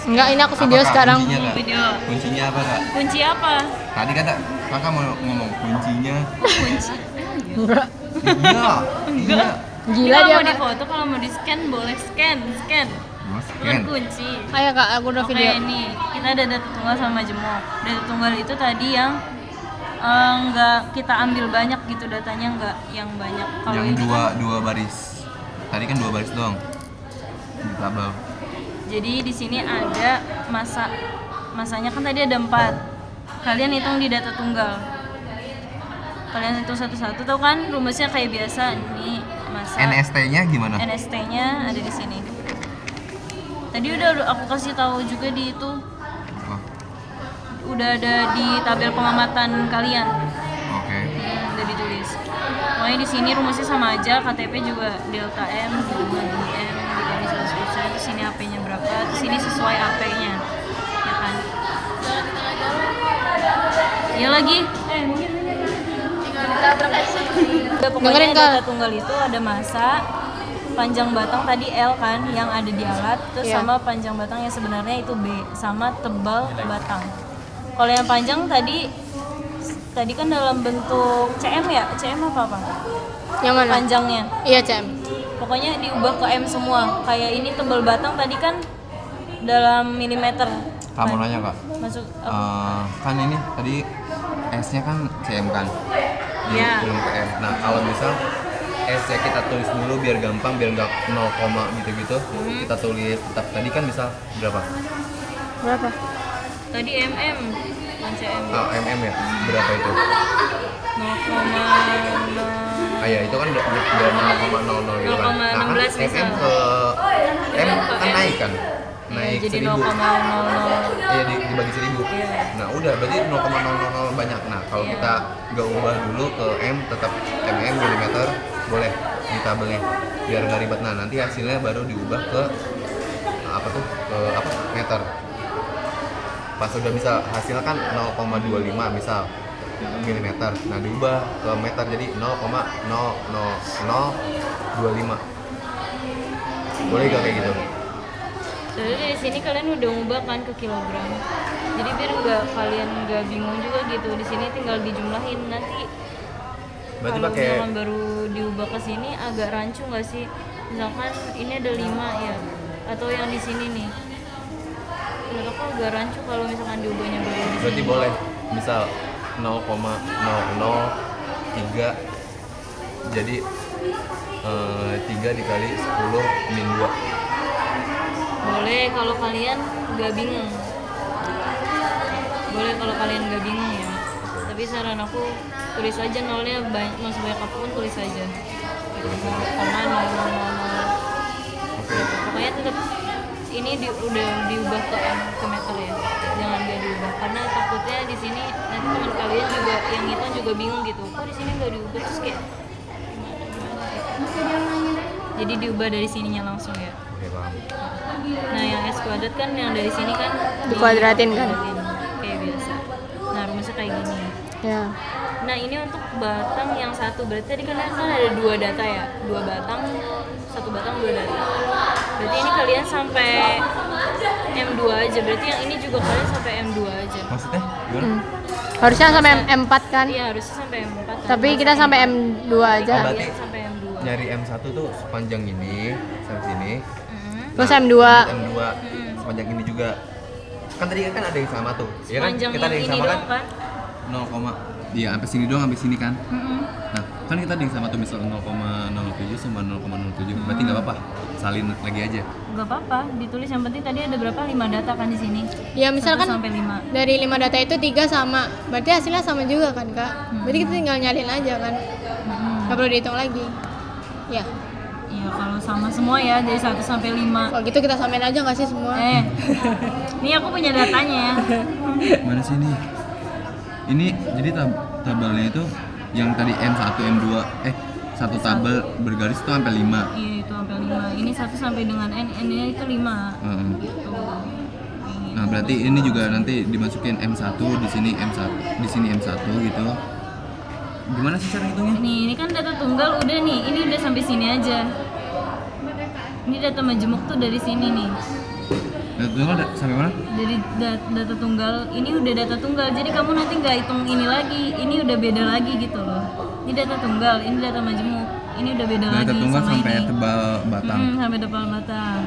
Enggak, ini aku video Kak, sekarang. Kuncinya, Kak? Video. Kuncinya apa Kak? Kunci apa? Tadi kata kakak mau ngomong kuncinya. Kunci. Enggak. Iya. Iya. Gila Kalau dia mau Kak. difoto, kalau mau di scan boleh scan. Mas Bukan Ken. kunci. Ayo Kak, aku udah Oke, video. ini kita ada data tunggal sama jemok. Data tunggal itu tadi yang nggak kita ambil banyak gitu datanya, nggak yang banyak. Kalau Yang ini kan, dua baris. Tadi kan 2 baris doang. Di tabel. jadi di sini ada masanya kan tadi ada 4. Kalian hitung di data tunggal. Kalian hitung satu-satu, tahu kan rumusnya kayak biasa. Ini masa. NST-nya gimana? NST-nya ada di sini. Tadi udah aku kasih tahu juga di itu. Oh, Udah ada di tabel pengamatan kalian. oke. Udah ditulis. Pokoknya di sini rumusnya sama aja, KTP juga delta M dikali M dikali 100%, terus ini AP-nya berapa, terus ini sesuai AP-nya. Ya kan? Ya lagi. Udah, pokoknya Dengerin, Kak. data tunggal itu ada masa, panjang batang tadi L kan yang ada di alat, terus Iya. sama panjang batang yang sebenarnya itu B, sama tebal batang. Kalau yang panjang tadi kan dalam bentuk CM ya? CM apa? Yang mana? Panjangnya. Iya, CM. Pokoknya diubah ke M semua. Kayak ini tebal batang tadi kan dalam milimeter. Kamu nanya Kak. Masuk Kan ini tadi S-nya kan CM kan? Iya. Belum ke M. Nah, kalau misal S-nya kita tulis dulu biar gampang, biar nggak 0, gitu-gitu. Kita tulis tetap tadi kan misal berapa? Berapa? tadi MM, bukan CM. MM ya? Berapa itu? 0,0. Ya itu kan udah 0,00 gitu kan. Nah, kan 0,16 MM misal. ke M M ke kan M. naik kan? Naik Jadi 1000. 0,00. Iya dibagi 1000. Iya. Nah udah berarti 0,000 banyak. Nah kalau Iya. kita nggak ubah dulu ke M tetap milimeter boleh di tabelnya biar nggak ribet. Nah nanti hasilnya baru diubah ke meter. Pas udah bisa hasilnya kan 0,25 misal milimeter. Nah diubah ke meter jadi 0,00025. Boleh gak kayak gitu? Jadi dari sini kalian udah ngubah kan ke kilogram. Jadi biar kalian nggak bingung juga gitu. Di sini tinggal dijumlahin nanti. Berarti Kalau pakai misalkan baru diubah ke sini agak rancu nggak sih? Misalkan ini ada 5 ya, atau yang di sini nih. Menurut aku agak rancu kalau misalkan diubahnya baru di sini. berarti boleh misal 0,003 jadi 3 dikali 10 min 2. Boleh kalau kalian nggak bingung. Boleh kalau kalian nggak bingung ya. Tapi saran aku tulis aja nolnya mau sebanyak apapun tulis aja. Gitu. 0,0000. Pokoknya tetap ini udah diubah ke meter ya. Jangan nggak diubah karena takutnya di sini nanti teman kalian juga yang ngitung juga bingung gitu. Kok di sini nggak diubah terus kayak gimana? Jadi diubah dari sininya langsung ya. Oke paham. Nah yang S kuadrat kan yang dari sini kan Dikuadratin kan? kayak biasa. Nah rumusnya kayak gini. Ya. Nah ini untuk batang yang satu, berarti tadi kan ada 2 data ya, 2 batang, 1 batang 2 data. Berarti ini kalian sampai M2 aja, berarti yang ini juga kalian sampai M2 aja. Maksudnya gimana? Harusnya sampai M4 kan? Iya harusnya sampai M4 kan? Tapi kita sampai M2 aja. Oh, berarti Iya, sampai M2. Nyari M1 tuh sepanjang ini sampai sini. Terus Nah, M2. lanjut M2 sepanjang ini juga. Kan tadi kan ada yang sama tuh. Iya kan? Panjang Kita ada yang yang ini sama kan? doang kan? 0, iya sampai sini doang sampai sini kan. Mm-mm. Nah, kan kita ada yang sama tuh misal 0,07 sama 0,07. Berarti nggak apa-apa. Salin lagi aja. Gak apa-apa, ditulis yang penting tadi ada berapa? 5 data kan di sini. Ya misalkan 1 sampai 5. dari 5 data itu 3 sama. Berarti hasilnya sama juga kan, Kak? Berarti kita tinggal nyalin aja kan. Nggak perlu dihitung lagi. Ya. Iya kalau sama semua ya dari 1 sampai 5. Kalau gitu kita samain aja nggak sih semua? Ini aku punya datanya ya. Mana sih ini? Ini jadi tabelnya itu yang tadi M1, M2, satu tabel bergaris itu sampai 5. Iya itu sampai 5. Ini 1 sampai dengan N-nya itu 5. Gitu. Nah, berarti ini juga nanti dimasukin M1 di sini M1, di sini M1 gitu. Gimana sih cara hitungnya? Ini kan data tunggal udah nih. Ini udah sampai sini aja. Ini data majemuk tuh dari sini nih. Data tunggal sampai mana? Dari data tunggal, ini udah data tunggal, jadi kamu nanti nggak hitung ini lagi, ini udah beda lagi gitu loh. Ini data tunggal, ini data majemuk, ini udah beda lagi Data tunggal sama sampai ini. tebal batang. Sampai tebal batang.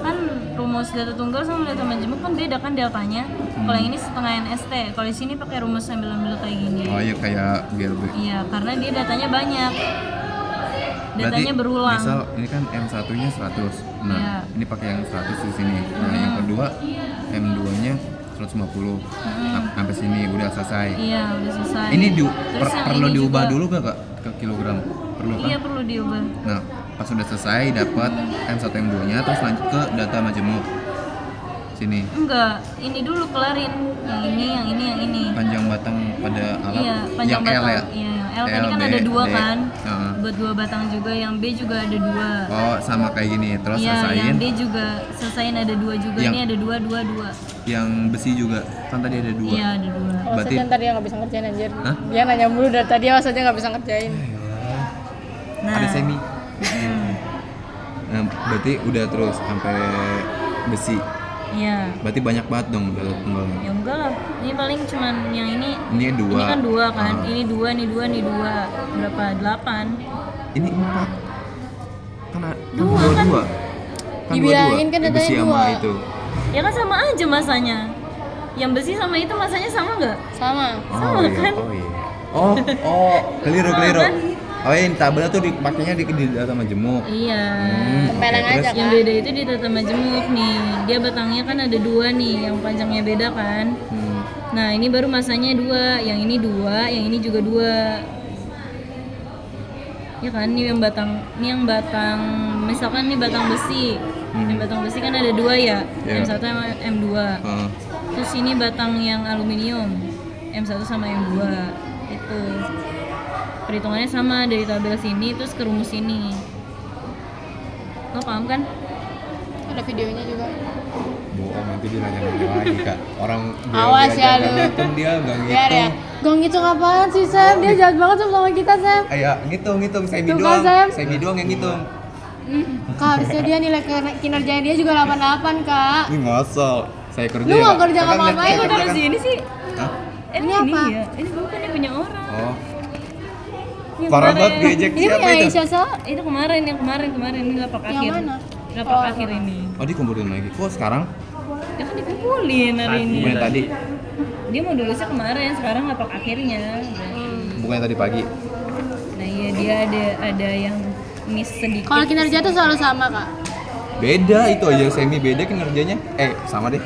Kan rumus data tunggal sama data majemuk kan beda kan deltanya. Kalau yang ini setengah NST, kalau di sini pakai rumus ambil-ambil kayak gini. Oh iya kayak GLB. Iya, karena dia datanya banyak. Datanya Berarti, berulang. misal ini kan M1-nya 100. Nah, Iya. ini pakai yang 100 di sini. Nah, yang kedua M2-nya 150. Sampai sini udah selesai. Iya, udah selesai. Ini Terus yang perlu ini diubah juga- dulu gak Kak ke kilogram? Perlu kan? Iya, perlu diubah. Nah, pas udah selesai dapat M1 M2-nya terus lanjut ke data majemuk. Sini. Enggak, ini dulu kelarin. Yang ini, yang ini, yang ini. Panjang batang pada alat Iya, panjang yang batang. L ya. Iya, yang L tadi L, kan B, ada 2 D. kan. Heeh. Buat 2 batang juga, yang B juga ada 2. Oh, sama kayak gini. Terus Iya, selesaiin yang D juga selesaiin ada 2 juga. Yang- Ini ada 2, 2, 2. yang besi juga. Kan tadi ada 2. Iya, ada 2. Berarti- Maksudnya ntar dia nggak bisa ngerjain anjir. Hah? Dia nanya mulu dari tadi maksudnya nggak bisa ngerjain. Nah, Ada semi. Nah, berarti udah terus sampai besi. iya. Berarti banyak banget dong data tunggalnya. Ya enggak lah. Ini paling cuman yang ini. Ini 2. Ini kan 2 kan. Ah. Ini 2, ini 2, ini 2. Berapa? 8. Ini 4. Kan Dua, kan? 2. Kan Dibilangin kan datanya besi sama 2. itu. Ya kan sama aja masanya. Yang besi sama itu masanya sama nggak? Sama. Sama iya. kan? Oh iya. Oh, keliru. Sama kan? Oh iya, tabelnya tuh dipakainya di data majemuk. Iya. Tempeleng oke, aja terus? kan. Yang beda itu di tata majemuk nih. Dia batangnya kan ada 2 nih, yang panjangnya beda kan. Nah, ini baru masanya 2, yang ini 2, yang ini juga 2. Ya kan, ini yang batang, misalkan ini batang besi. Yang batang besi kan ada 2 ya, Iya. M1 sama M2. Heeh. Terus ini batang yang aluminium, M1 sama M2. Itu. Perhitungannya sama dari tabel sini terus ke rumus ini. Lo paham kan? Ada videonya juga. Bohong, nanti dia nanya-nanya lagi Kak. Orang Awas dia ya, nggak lu. ngitung, dia nggak Biar ya. ngitung. Gong ngitung apaan sih Sam? Dia jahat banget sama kita Sam. Ayo, ngitung, semi Tuh kan, doang. Sam. Semi doang yang ngitung. Kak harusnya dia nilai kinerjanya dia juga 88 kak. Ini ngasal. Saya kerja. Lu ya, nggak Kak? kerja Kakak ngapa-ngapain, lihat- Kok kakak dari kan- sini sih? Hah? Ini apa? Ya? Ini bukan yang punya orang. Oh, Yang parah kemarin. banget diejek Ini siapa punya itu? Aisyah Sa. Itu kemarin ini lapak Yang akhir. mana? Lapak Oh. akhir ini. Oh, dikumpulin lagi. Kok sekarang? Ya kan dikumpulin hari ini. Bukan yang tadi. Dia mau lulusnya kemarin, sekarang lapak akhirnya. Bukan yang tadi pagi. Nah iya dia ada yang miss sedikit. Kalau kinerja tuh selalu sama kak. Beda itu aja semi beda kinerjanya. Sama deh.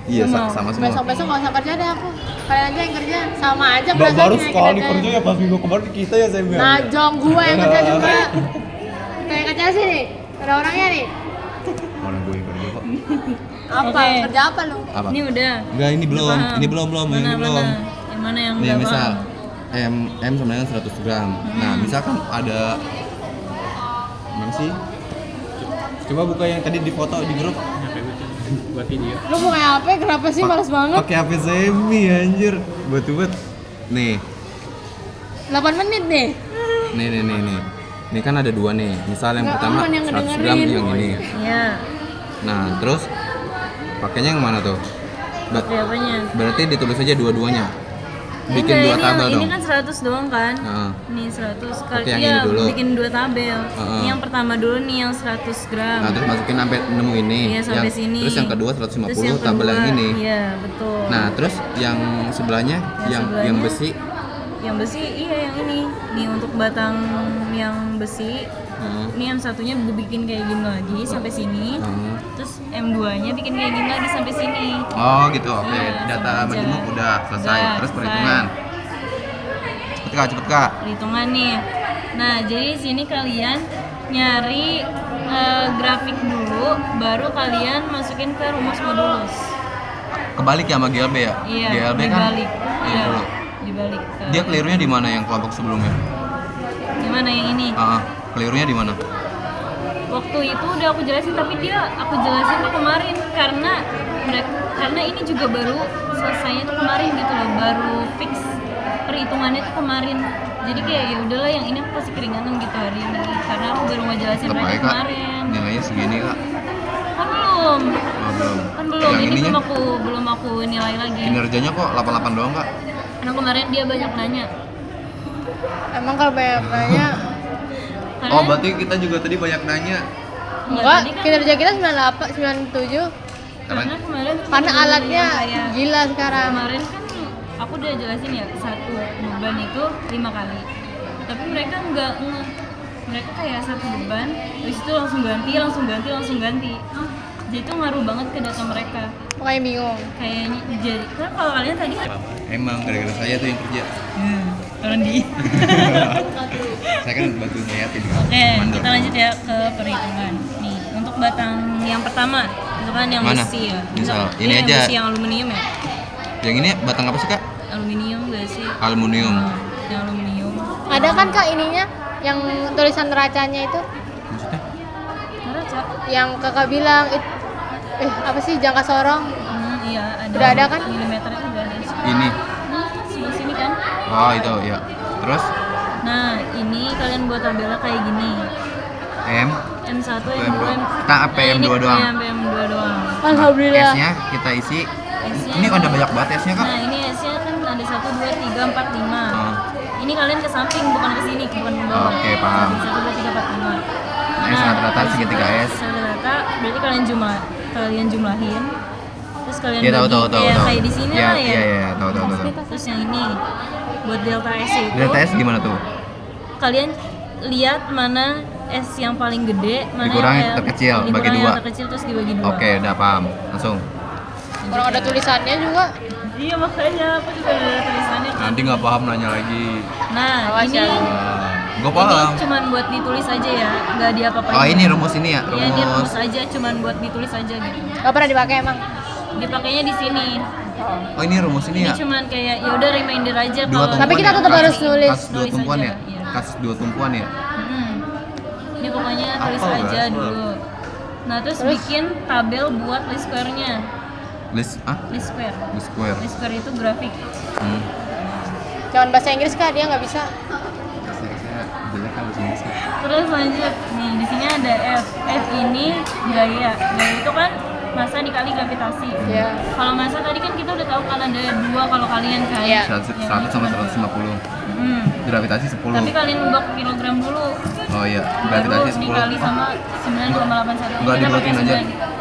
Iya, Sama. sama semua. Besok nggak usah kerja deh aku. Kalian aja yang kerja sama aja. Baru perasaannya sekali kinerjanya. kerja ya pas minggu kemarin kita ya semi. Nah jong gua yang kerja juga. Kayak kerja sih nih. Ada orangnya nih. Orang gue yang kerja kok. Apa? Oke. Kerja apa lu? Apa? Ini udah. Enggak, ini belum. Udah paham. Ini belum. Mana, Ini belum. Mana? Yang mana yang Nih udah misal paham? M sama dengan 100 gram. Nah, misalkan ada mana sih? Coba buka yang tadi di foto di grup. buat video. Lu pakai HP kenapa sih males banget? Pakai HP semi anjir. Buat. Nih. 8 menit nih. Nih. Ini kan ada 2 nih. Misal yang Nggak pertama aman yang 100 gram ngedengerin. yang ini. Iya. Nah, terus pakainya yang mana tuh? Pakai apanya? Berarti ditulis aja dua-duanya. Bikin Enggak, 2 tabel dong. Ini kan 100 doang kan? Heeh. Nih 100 kali Oke, yang iya, ini dulu. bikin 2 tabel. Heeh. Ini yang pertama dulu nih yang 100 gram. Nah, terus masukin sampai nemu ini. Iya, sampai yang, sini. Terus yang kedua 150 Terus yang tabel yang kedua, ini. Iya, betul. Nah, terus yang sebelahnya Yang yang sebelahnya, besi. Yang besi iya yang ini. Nih untuk batang yang besi. Heeh. Ini yang satunya gue bikin kayak gini lagi sampai sini. Heeh. Terus M2-nya bikin kayak gini lagi sampai sini. Oh, gitu. Oke. Iya, Data sama aja. majemuk udah selesai. Udah, Terus selesai. perhitungan. Cepet Kak. Perhitungan nih. Nah, jadi sini kalian nyari grafik dulu, baru kalian masukin ke rumus modulus. Kebalik ya sama GLB ya? Iya, GLB kan dibalik. ini Iya, dulu. dibalik. Dia kelirunya di mana yang kelompok sebelumnya? Gimana yang ini? Kelirunya di mana? Waktu itu udah aku jelasin, tapi aku jelasin tuh kemarin karena ini juga baru selesainya tuh kemarin gitu loh, baru fix perhitungannya tuh kemarin. Jadi kayak ya udahlah yang ini aku kasih keringanan gitu hari ini karena aku baru ngejelasin Tetap mereka aja Kak. kemarin. Nilainya segini Kak. Kan belum. Oh, belum. Kan belum, Yang ini ininya belum aku nilai lagi. kinerjanya kok 88 doang kak? Karena kemarin dia banyak nanya. Emang kalau banyak nanya, Karena, Oh berarti kita juga tadi banyak nanya. enggak, tadi kan- kinerja kita 98, 97. karena kemarin Karena bener-bener alatnya yang kayak gila sekarang. kemarin kan aku udah jelasin ya, satu beban itu 5 kali. Tapi mereka enggak mereka kayak satu beban, habis itu langsung ganti. Jadi itu ngaruh banget ke data mereka. Makanya bingung. Kayaknya jadi kan kalau kalian tadi Emang gara-gara saya tuh yang kerja. turun di. Saya kan bantu ngeliatin. Oke, Mandor. kita lanjut ya ke perhitungan. Nih, untuk batang yang pertama, itu kan yang Mana? besi ya. Misal, Ini ini yang aja. besi yang aluminium ya. Yang ini batang apa sih kak? Aluminium gak sih? Aluminium. Yang aluminium. Ada kan kak ininya, yang tulisan neracanya itu, Maksudnya? Neraca. yang kakak bilang, apa sih jangka sorong? Iya, ada. Udah ada kan? Milimeter itu udah ada. Ini. Nah, sebelah sini kan. Oh itu ya. Terus Nah, ini kalian buat tabelnya kayak gini. M, M1, PM2. M2, Kita PM2 doang. Iya, PM2 doang. Alhamdulillah. S-nya kita isi. S-nya Ini ada banyak banget S-nya kak. Nah, ini S-nya kan ada 1, 2, 3, 4, 5. Oh. Ini kalian ke samping, bukan ke sini, bukan ke bawah. Oke, paham. 1, 2, 3, 4, 5. S rata-rata segitiga S. Rata-rata berarti kalian jumlahin. Terus kalian Ya tahu bagi, tahu tahu. kayak di sini Ya, lah ya. Iya tahu. Terus yang ini buat delta S itu. Delta S gimana tuh? Kalian lihat mana S yang paling gede, mana Dikurangin yang terkecil, bagi dikurangin dua. yang terkecil terus dibagi 2. Oke, udah paham. Langsung. Orang ada tulisannya juga. Iya makanya aku juga ada tulisannya. Nanti nggak paham nanya lagi. Nah, Awas ini ya. Gue paham. Ini cuman buat ditulis aja ya, nggak diapa-apain. Oh ini rumus ini ya? Iya, ini rumus Rumus. aja, cuman buat ditulis aja gitu. Gak pernah dipakai emang. Dipakainya di sini. Oh ini rumus ini Ini ya? cuman kayak ya udah reminder aja Dua kalau. tumpuan Tapi kita ya? tetap harus nulis. Kasus dua Nulis tumpuan aja, ya? iya. Kasus dua tumpuan ya? Ini pokoknya tulis Apa, aja Mas? dulu. Nah, terus bikin tabel buat least square-nya. List Least square. List square. Least square itu grafik. Hmm. Jangan bahasa Inggris kak, dia nggak bisa. Saya jelek kan bahasa Inggris. Terus lanjut, nih di sini ada F. F ini gaya. Gaya itu kan massa dikali gravitasi. Iya. Kalau massa tadi kan kita udah tahu kan ada 2 kalau kalian kan. Iya. 100 sama 150. Hmm. Gravitasi 10. Tapi kalian ubah ke kilogram dulu. Oh iya, Baru gravitasi 10. dikali sama 9,81. Enggak Kita pakai dibuatin aja. 9.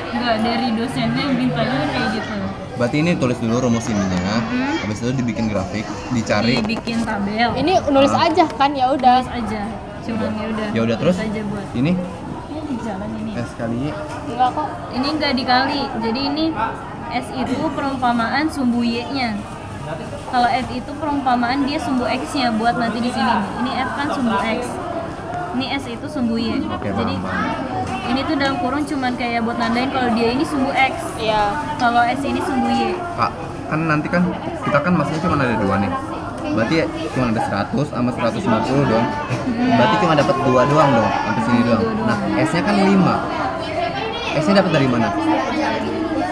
Enggak, dari dosennya mintanya kayak gitu. Berarti ini tulis dulu rumus ininya, habis itu dibikin grafik, dicari. Dibikin tabel. Ini nulis aja kan, ya udah. Tulis aja. Cuman ya udah. Ya udah terus. Tulis aja buat. Ini Ini di jalan ini. S kali Y. Enggak kok. Ini enggak dikali. Jadi ini S itu perumpamaan sumbu Y-nya. Kalau F itu perumpamaan dia sumbu X-nya buat nanti di sini. Ini F kan sumbu X. Ini S itu sumbu Y. Oke, Jadi paham. ini tuh dalam kurung cuman kayak buat nandain kalau dia ini sumbu X. Iya. Kalau S ini sumbu Y. Kak, kan nanti kan kita kan masnya cuma ada 2 nih. Berarti cuma ada 100 sama 150 dong. Berarti cuma dapat 2 doang dong, sampai sini doang. Nah, S-nya kan 5. S-nya dapat dari mana?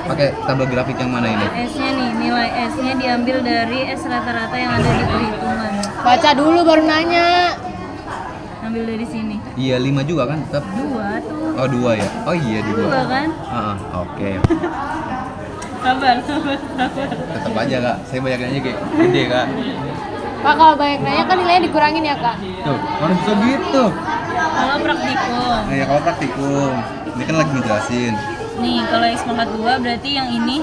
Pakai tabel grafik yang mana ini? S-nya nih, nilai S-nya diambil dari S rata-rata yang ada di perhitungan. Baca dulu baru nanya. Ambil dari sini. Iya, 5 juga kan tetap. 2 tuh. Oh, 2 ya. Oh iya, 2. 2 kan? Oke. Sabar. Tetap aja, Kak. Saya banyak nanya kayak gede, Kak. Pak kalau banyak nanya kan nilainya dikurangin ya kak. Tuh, harus bisa gitu. Kalau praktikum. Nah, ya kalau praktikum. Ini kan lagi ngejelasin. Nih, kalau X pangkat 2 berarti yang ini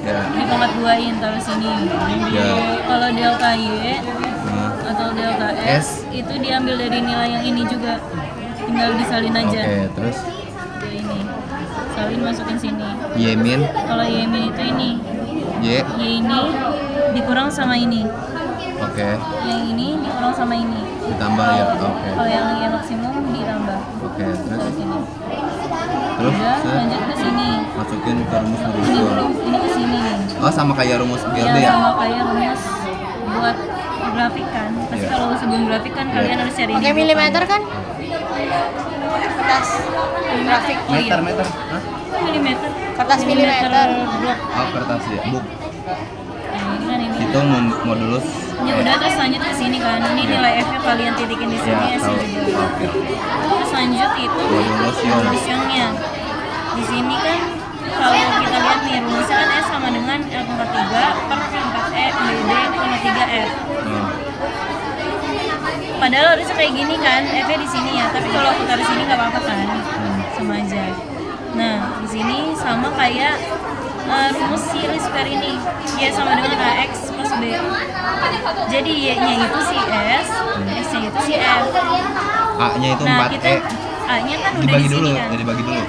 Ya. dipangkat 2-in taruh sini. Ya. Kalau delta Y Nah. atau delta S, itu diambil dari nilai yang ini juga. Tinggal disalin aja. Oke, terus Ya ini. Salin masukin sini. Y min, Kalau Y min itu ini. Y. Y ini dikurang sama ini. Oke. Yang ini dikurang sama ini. Ditambah ya. Oke. Kalau yang Y maksimum ditambah. Oke, terus Ke sini. terus Udah, set, lanjut ke sini. masukin ke rumus Ini rumus. ini ke sini nih. Oh, sama kayak rumus GLD Ya, ya? sama kayak rumus buat grafik kan. Pasti Iya. kalau sebelum grafik kan kalian harus cari Pakai ini. milimeter kan? Kertas grafik. Oh iya. Meter. Hah? Milimeter. Kertas milimeter. blok. Oh, kertas ya. Buk. Nah, ini kan ini. Itu modulus. Ya udah terus lanjut ke sini kan. Ini nilai F-nya kalian titikin di sini Ya, S tahu. juga. Oke. Terus lanjut itu Modulus yang. modulus yongnya. Di sini kan kalau kita lihat nih rumusnya kan S sama dengan L pangkat 3 per pangkat E BD pangkat 3F. Padahal harusnya kayak gini kan, F-nya di sini ya, tapi kalau aku taruh sini nggak apa-apa kan, sama aja. Nah, di sini sama kayak rumus si Least-Square ini, Y sama dengan AX plus B. Jadi Y-nya itu si S, S-nya itu si F. A-nya itu Nah, 4E. A-nya kan udah di Dibagi sini dulu, kan. jadi bagi dulu.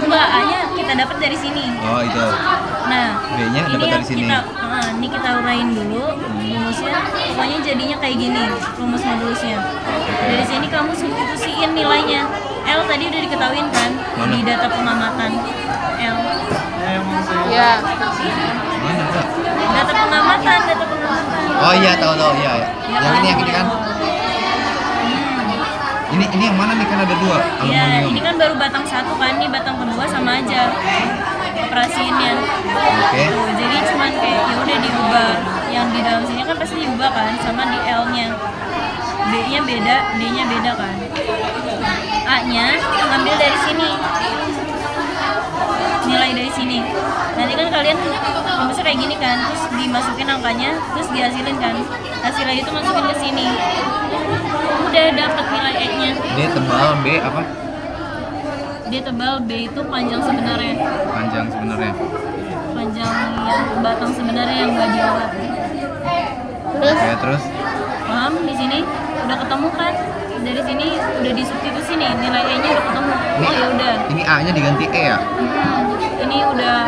Enggak, A-nya kita dapat dari sini. Oh, itu. Nah, B-nya ini dapat yang dari sini. ini kita uraiin dulu rumusnya. Pokoknya jadinya kayak gini rumus modulusnya. Dari sini kamu substitusiin nilainya. L tadi udah diketahuin kan Mana? di data pengamatan. L. Ya. Mana, Kak? Data pengamatan. Oh iya, tahu iya. Yang ini kan. Ini yang mana nih, kan ada dua Iya, aluminium. ini kan baru batang satu kan, ini batang kedua sama aja operasiinnya. Oke. Tuh, jadi cuman kayak ya udah diubah. Yang di dalam sini kan pasti diubah kan, sama di L-nya. B-nya beda, D-nya beda kan. A-nya ngambil dari sini. Nilai dari sini. Nanti kan kalian rumusnya kayak gini kan, terus dimasukin angkanya, terus dihasilin kan. Hasilnya itu masukin ke sini. Udah dapat nilai E-nya. D tebal, B apa? Dia tebal, B itu panjang sebenarnya. Panjang sebenarnya. Panjang yang batang sebenarnya yang nggak diawat. Terus Oke, terus Paham? Di sini udah ketemu kan? Dari sini udah disubstitusi nih, nilai E-nya udah ketemu. Oh ya udah. ini A-nya diganti E ya? Ini udah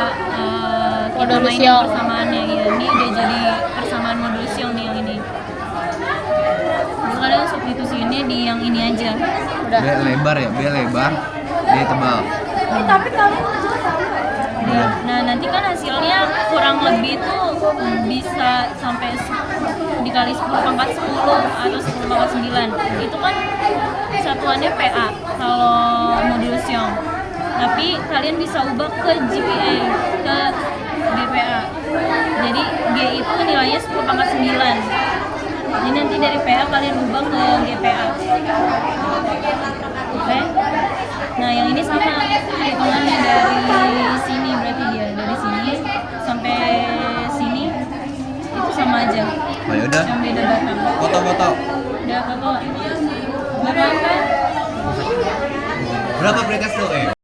kita Modulus mainin Young. persamaannya ya. Ini udah jadi persamaan modulus Young nih yang ini. Terus kalian substitusiinnya di yang ini aja. udah. B lebar ya, B lebar, D tebal. Udah. Nah nanti kan hasilnya kurang lebih tuh bisa sampai dikali 10 pangkat 10 atau 10 pangkat 9. Itu kan satuannya PA kalau modulus Young. Tapi kalian bisa ubah ke GPA, ke GPA. Jadi G itu nilainya 10 pangkat 9. Jadi nanti dari PA kalian ubah ke GPA. Oke? Nah yang ini sama hitungannya dari sini, berarti dia dari sini sampai sini itu sama aja. Oh ya udah. Yang beda batang. Foto-foto. Udah foto. Udah kan? Berapa bracket tuh,